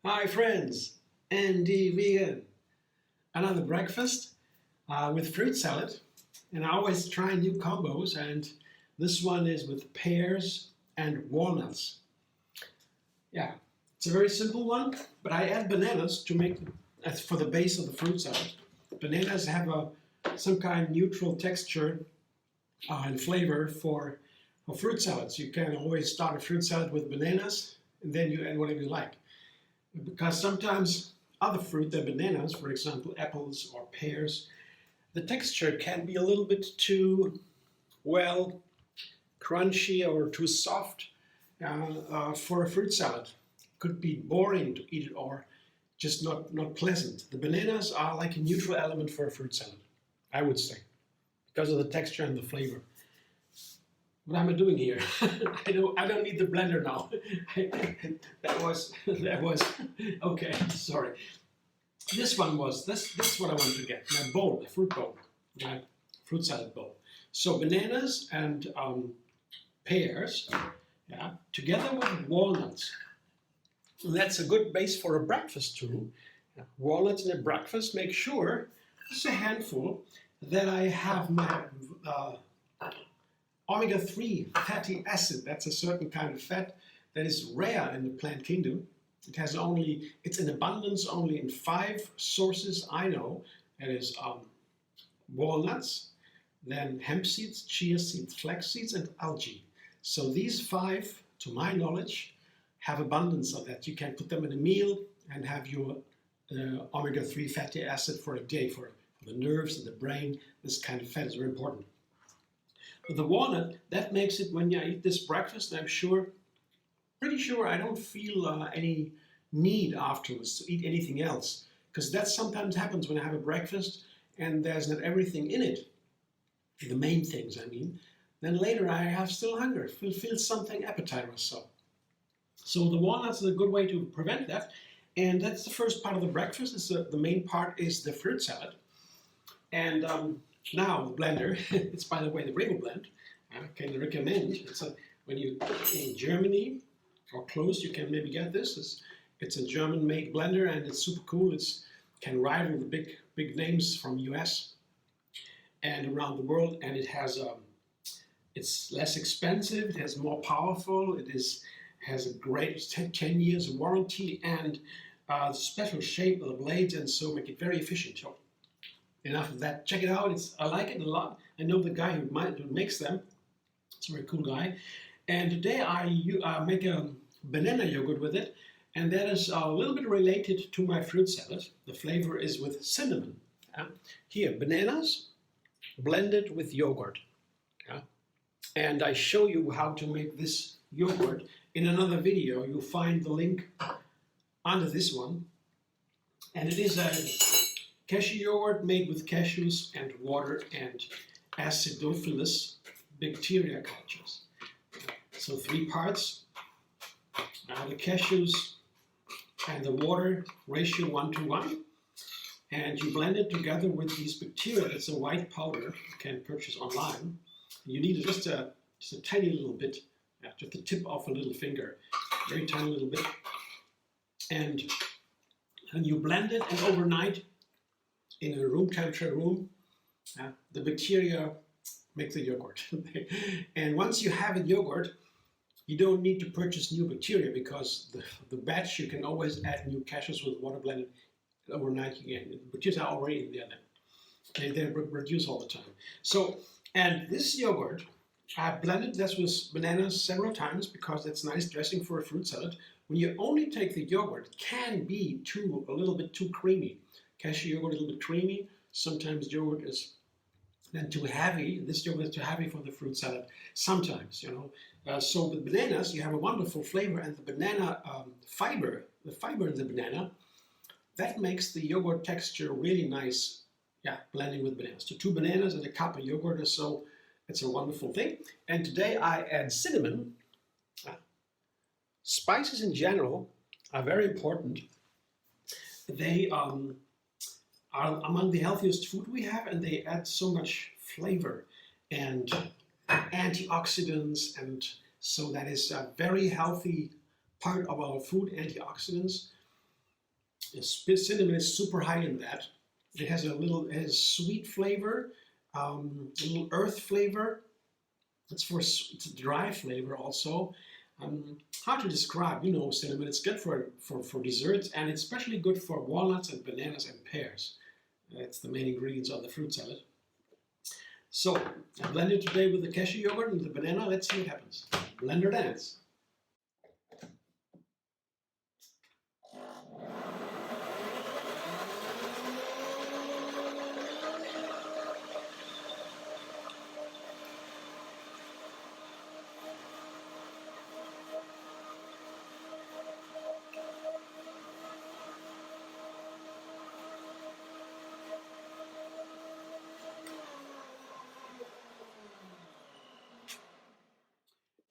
Hi friends, Andy Vegan. Another breakfast with fruit salad, and I always try new combos, and this one is with pears and walnuts. Yeah, it's a very simple one, but I add bananas to make as for the base of the fruit salad. Bananas have some kind of neutral texture and flavor for fruit salads. You can always start a fruit salad with bananas, and then you add whatever you like. Because sometimes other fruit than bananas, for example apples or pears, the texture can be a little bit too, well, crunchy or too soft for a fruit salad. Could be boring to eat it or just not pleasant. The bananas are like a neutral element for a fruit salad, I would say, because of the texture and the flavor. What am I doing here? I don't need the blender now. that was okay. Sorry. This is what I wanted to get. My bowl, my fruit bowl, my fruit salad bowl. So bananas and pears, yeah, together with walnuts. And that's a good base for a breakfast too. Yeah. Walnuts in a breakfast. Make sure just a handful that I have my omega-3 fatty acid. That's a certain kind of fat that is rare in the plant kingdom. It's in abundance only in 5 sources I know. That is walnuts, then hemp seeds, chia seeds, flax seeds, and algae. So these 5, to my knowledge, have abundance of that. You can put them in a meal and have your omega-3 fatty acid for a day for the nerves and the brain. This kind of fat is very important. But the walnut, that makes it, when I eat this breakfast, I'm pretty sure I don't feel any need afterwards to eat anything else. Because that sometimes happens when I have a breakfast and there's not everything in it, the main things I mean, then later I have still hunger, feel something appetite or so. So the walnuts is a good way to prevent that. And that's the first part of the breakfast. The main part is the fruit salad. And now the blender, it's by the way the Riegel blend, I can recommend. When you in Germany or close, you can maybe get this. It's a German-made blender and it's super cool. It can rival the big names from US and around the world. And it has it's less expensive. It has more powerful. Has a great 10 years warranty and special shape of the blades, and so make it very efficient. So enough of that. Check it out. I like it a lot. I know the guy who makes them. It's a very cool guy. And today I make a banana yogurt with it, and that is a little bit related to my fruit salad. The flavor is with cinnamon. Yeah? Here, bananas blended with yogurt. Yeah? And I show you how to make this yogurt in another video. You'll find the link under this one. And it is a cashew yogurt made with cashews and water and acidophilus bacteria cultures. So 3 parts. The cashews and the water ratio 1:1. And you blend it together with these bacteria. It's a white powder you can purchase online. You need just a tiny little bit, just the tip of a little finger, very tiny little bit. And you blend it, and overnight, in a room temperature room, the bacteria make the yogurt. And once you have a yogurt, you don't need to purchase new bacteria, because the batch, you can always add new cashews with water blended overnight again. The bacteria are already in there then. And they reduce all the time. So, and this yogurt, I blended this with bananas several times because it's nice dressing for a fruit salad. When you only take the yogurt, it can be a little bit too creamy. Cashew yogurt a little bit creamy. Sometimes yogurt is then too heavy. This yogurt is too heavy for the fruit salad. Sometimes, so with bananas, you have a wonderful flavor, and the banana fiber, the fiber in the banana, that makes the yogurt texture really nice. Yeah, blending with bananas. So 2 bananas and a cup of yogurt or so. It's a wonderful thing. And today I add cinnamon. Spices in general are very important. They are among the healthiest food we have, and they add so much flavor and antioxidants, and so that is a very healthy part of our food, antioxidants. Cinnamon is super high in that. It has it has sweet flavor, a little earth flavor. It's a dry flavor also. Hard to describe, you know, cinnamon. It's good for desserts, and it's especially good for walnuts and bananas and pears. That's the main ingredients of the fruit salad. So I blended today with the cashew yogurt and the banana. Let's see what happens. Blender dance.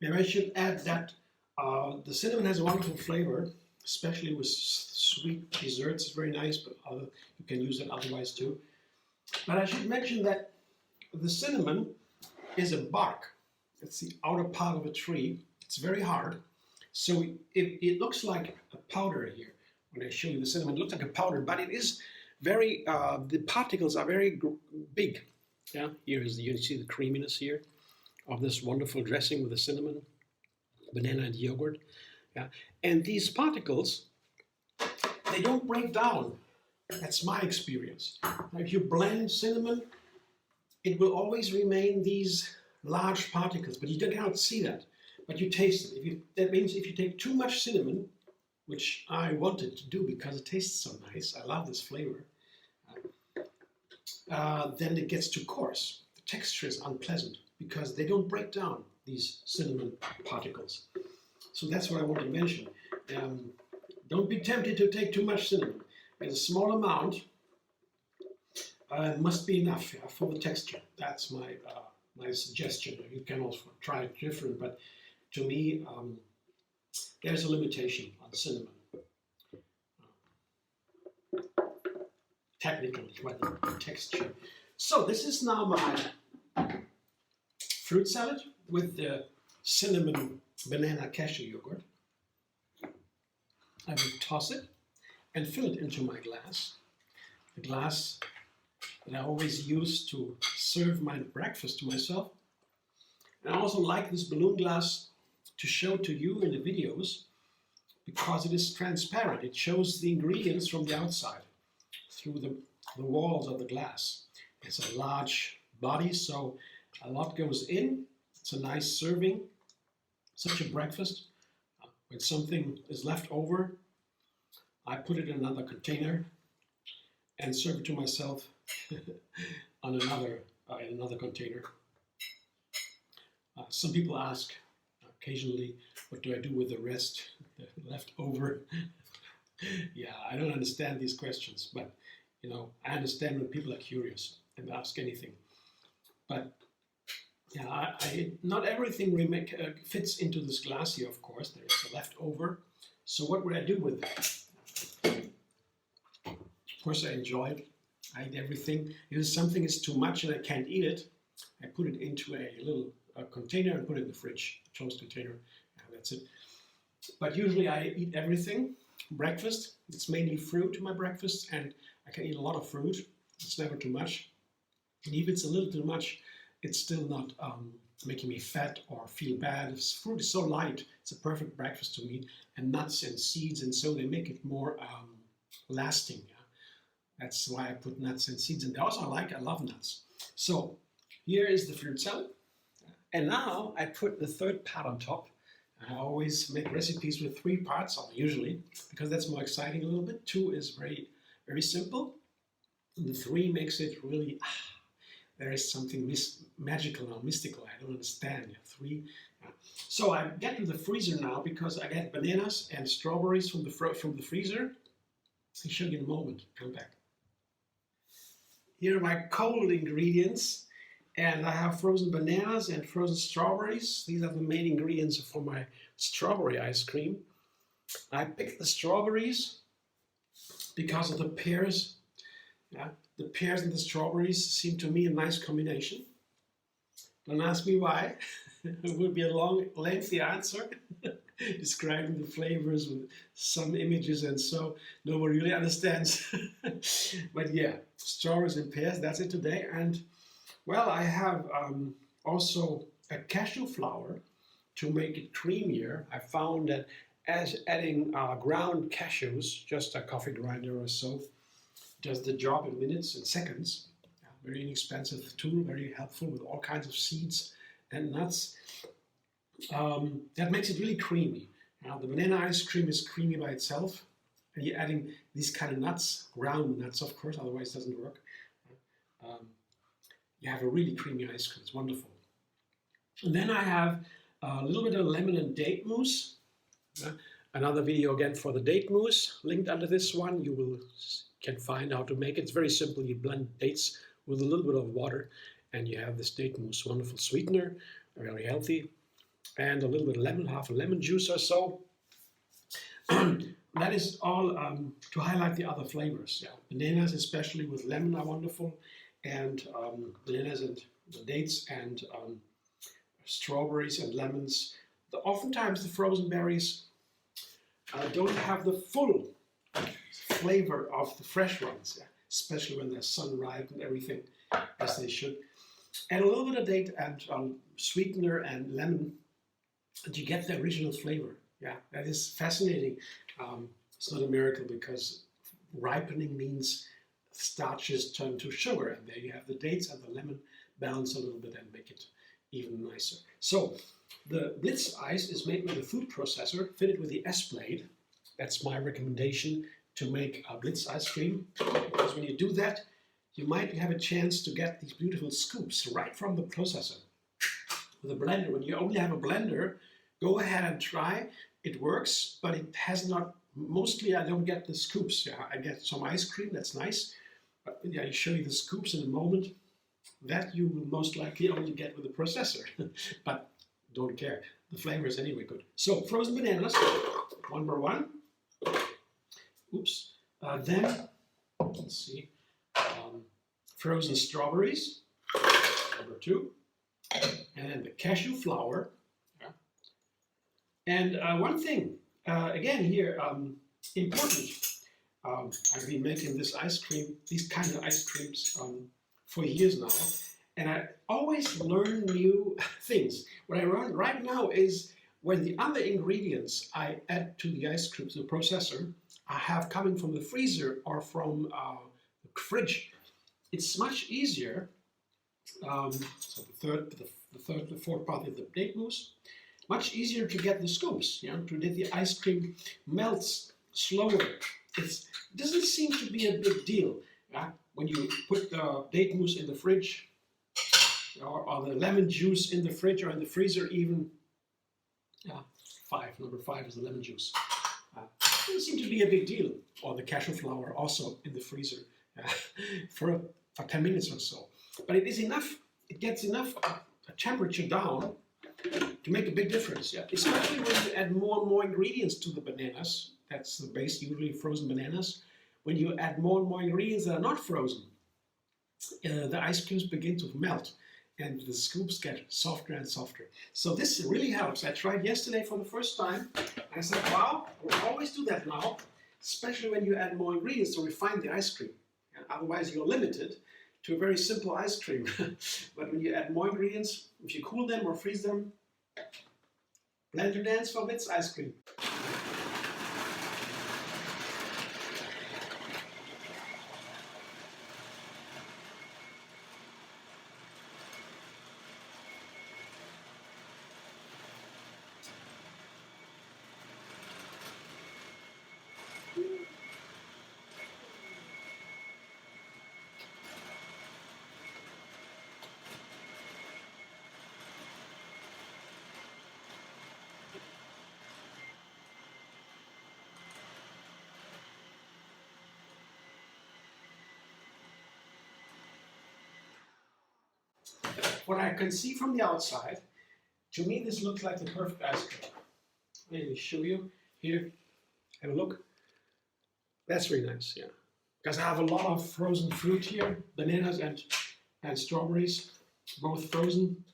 Maybe I should add that the cinnamon has a wonderful flavor, especially with sweet desserts. It's very nice, but you can use it otherwise too. But I should mention that the cinnamon is a bark. It's the outer part of a tree. It's very hard. So it looks like a powder here. When I show you the cinnamon, it looks like a powder, but it is very, the particles are very big. Yeah, you see the creaminess here of this wonderful dressing with the cinnamon, banana and yogurt. Yeah. And these particles, they don't break down. That's my experience. If you blend cinnamon, it will always remain these large particles, but you cannot see that. But you taste it. That means if you take too much cinnamon, which I wanted to do because it tastes so nice, I love this flavor, then it gets too coarse. The texture is unpleasant because they don't break down, these cinnamon particles. So that's what I want to mention. Don't be tempted to take too much cinnamon. A small amount must be enough for the texture. That's my suggestion. You can also try it different, but to me, there's a limitation on cinnamon. Technically, what the texture. So this is now my fruit salad with the cinnamon banana cashew yogurt. I will toss it and fill it into my glass. The glass that I always use to serve my breakfast to myself. And I also like this balloon glass to show to you in the videos because it is transparent. It shows the ingredients from the outside through the walls of the glass. It's a large body, so a lot goes in. It's a nice serving, such a breakfast. When something is left over, I put it in another container and serve it to myself on in another container. Some people ask occasionally, what do I do with the rest, the left over? Yeah, I don't understand these questions, but you know, I understand when people are curious and ask anything. But yeah, not everything fits into this glass here, of course. There is a leftover. So what would I do with that? Of course, I enjoy it. I eat everything. If something is too much and I can't eat it, I put it into a little container and put it in the fridge, a closed container. That's it. But usually I eat everything. Breakfast, it's mainly fruit, my breakfast, and I can eat a lot of fruit. It's never too much. And if it's a little too much, it's still not making me fat or feel bad. Fruit is so light, it's a perfect breakfast to me. And nuts and seeds, and so they make it more lasting. Yeah? That's why I put nuts and seeds in there. Also, I love nuts. So here is the fruit salad. And now I put the third part on top. I always make recipes with 3 parts, or usually, because that's more exciting a little bit. 2 is very, very simple. And the 3 makes it really, there is something magical or mystical. I don't understand. Yeah, 3. Yeah. So I get to the freezer now because I get bananas and strawberries from the freezer. I'll show you in a moment. Come back. Here are my cold ingredients. And I have frozen bananas and frozen strawberries. These are the main ingredients for my strawberry ice cream. I picked the strawberries because of the pears. Yeah, the pears and the strawberries seem to me a nice combination. Don't ask me why. It would be a long, lengthy answer describing the flavors with some images, and so nobody really understands. But yeah, strawberries and pears, that's it today. And well, I have also a cashew flour to make it creamier. I found that as adding ground cashews, just a coffee grinder or so, does the job in minutes and seconds. Very inexpensive tool, very helpful with all kinds of seeds and nuts. That makes it really creamy. Now, the banana ice cream is creamy by itself, and you're adding these kind of nuts, ground nuts, of course, otherwise it doesn't work. You have a really creamy ice cream. It's wonderful. And then I have a little bit of lemon and date mousse. Another video again for the date mousse linked under this one. You can find how to make it. It's very simple. You blend dates with a little bit of water, and you have this date mousse, wonderful sweetener, very healthy, and a little bit of lemon, half a lemon juice or so. That is all to highlight the other flavors. Yeah, bananas, especially with lemon, are wonderful, and bananas and dates and strawberries and lemons. Oftentimes the frozen berries don't have the full flavor of the fresh ones, yeah, especially when they're sun-ripe and everything, as they should. Add a little bit of date and sweetener and lemon, and you get the original flavor. Yeah, that is fascinating. It's not a miracle because ripening means starches turn to sugar, and there you have the dates and the lemon balance a little bit and make it even nicer. So the Blitz ice is made with a food processor fitted with the S-blade. That's my recommendation to make a Blitz ice cream, because when you do that, you might have a chance to get these beautiful scoops right from the processor. With a blender, when you only have a blender, go ahead and try. It works, but it has not, mostly I don't get the scoops. Yeah, I get some ice cream, that's nice. But yeah, I'll show you the scoops in a moment. That you will most likely only get with the processor, but don't care. The flavor is anyway good. So frozen bananas, one by one. Oops. Then, let's see, frozen strawberries, number 2. And then the cashew flour. Yeah. And one thing, again here, important. I've been making this ice cream, these kind of ice creams for years now, and I always learn new things. What I learn right now is when the other ingredients I add to the ice cream, to the processor, I have coming from the freezer or from the fridge, it's much easier. So the fourth part is the date mousse. Much easier to get the scoops, you know, to get the ice cream melts slower. It doesn't seem to be a big deal. Yeah? When you put the date mousse in the fridge, or the lemon juice in the fridge or in the freezer even. Yeah, number 5 is the lemon juice. Doesn't seem to be a big deal. Or the cashew flour also in the freezer for 10 minutes or so. But it is enough, it gets enough temperature down to make a big difference. Yeah? Especially when you add more and more ingredients to the bananas. That's the base, usually frozen bananas. When you add more and more ingredients that are not frozen, the ice creams begin to melt and the scoops get softer and softer. So this really helps. I tried yesterday for the first time. I said, wow, we'll always do that now, especially when you add more ingredients to refine the ice cream. Otherwise you're limited to a very simple ice cream. But when you add more ingredients, if you cool them or freeze them, blender dance for Blitz ice cream. What I can see from the outside, to me this looks like the perfect ice cream. Let me show you here. Have a look. That's really nice, yeah. Because I have a lot of frozen fruit here, bananas and strawberries, both frozen.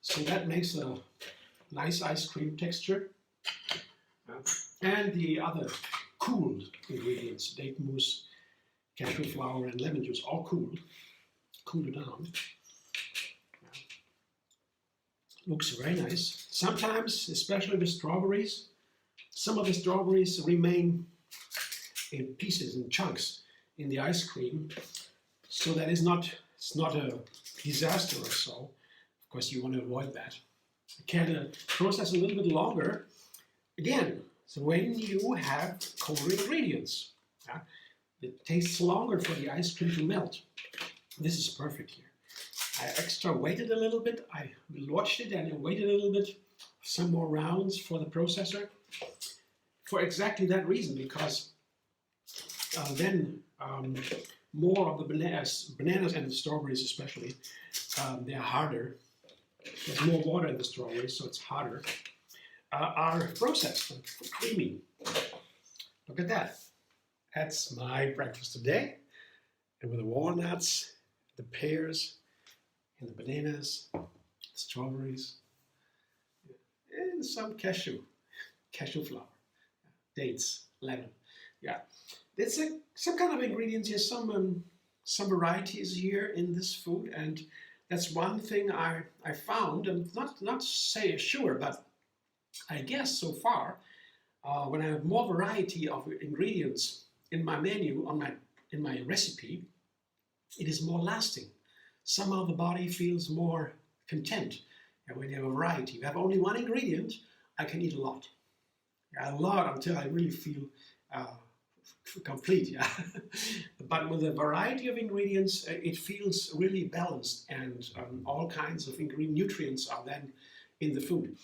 So that makes a nice ice cream texture. And the other cooled ingredients, date mousse, cashew flour, and lemon juice, all cooled. Cooled it down. Looks very nice. Sometimes, especially with strawberries, some of the strawberries remain in pieces, in chunks, in the ice cream. So that is not, it's not a disaster or so. Of course, you want to avoid that. You can process a little bit longer. Again, so when you have colder ingredients, it takes longer for the ice cream to melt. This is perfect here. I extra waited a little bit. I watched it and I waited a little bit, some more rounds for the processor, for exactly that reason, because then more of the bananas and the strawberries especially, they're harder. There's more water in the strawberries, so it's harder, are processed and creamy. Look at that. That's my breakfast today. And with the walnuts, the pears, and the bananas, strawberries, and some cashew flour, dates, lemon. Yeah, it's some kind of ingredients here, some varieties here in this food, and that's one thing I found, and not say sure, but I guess so far, when I have more variety of ingredients in my menu, in my recipe, it is more lasting. Somehow the body feels more content. And when you have a variety, you have only one ingredient, I can eat a lot. Yeah, a lot until I really feel complete. Yeah. But with a variety of ingredients, it feels really balanced, and all kinds of nutrients are then in the food.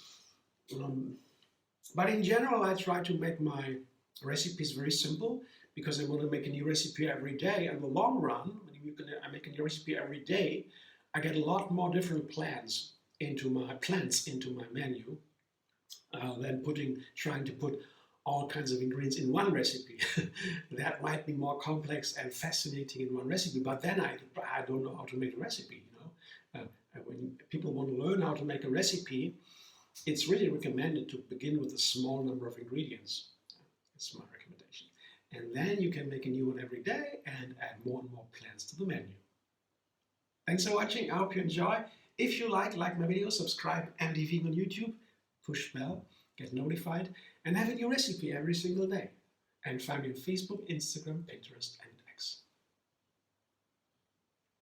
But in general, I try to make my recipes very simple, because I want to make a new recipe every day. And in the long run, when I make a new recipe every day, I get a lot more different plants into my menu than trying to put all kinds of ingredients in one recipe. That might be more complex and fascinating in one recipe, but then I don't know how to make a recipe. When people want to learn how to make a recipe, it's really recommended to begin with a small number of ingredients. That's my recommendation. And then you can make a new one every day and add more and more plants to the menu. Thanks for watching. I hope you enjoy. If you like my video, subscribe MD Vegan on YouTube, push bell, get notified, and have a new recipe every single day. And find me on Facebook, Instagram, Pinterest, and